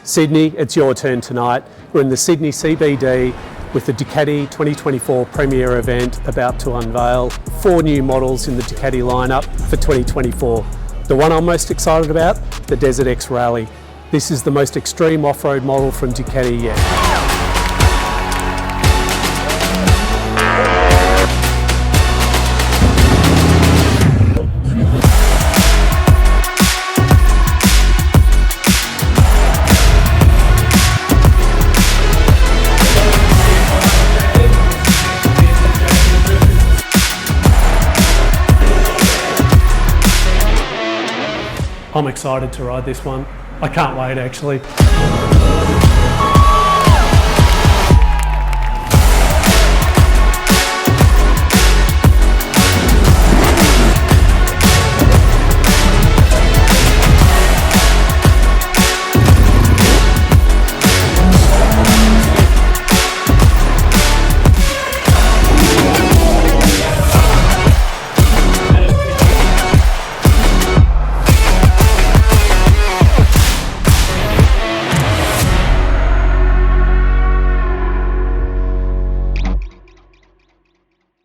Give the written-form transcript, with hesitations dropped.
Sydney, it's your turn tonight. We're in the Sydney CBD with the Ducati 2024 Premier event about to unveil 4 new models in the Ducati lineup for 2024. The one I'm most excited about, the Desert X Rally. This is the most extreme off-road model from Ducati yet. I'm excited to ride this one. I can't wait actually.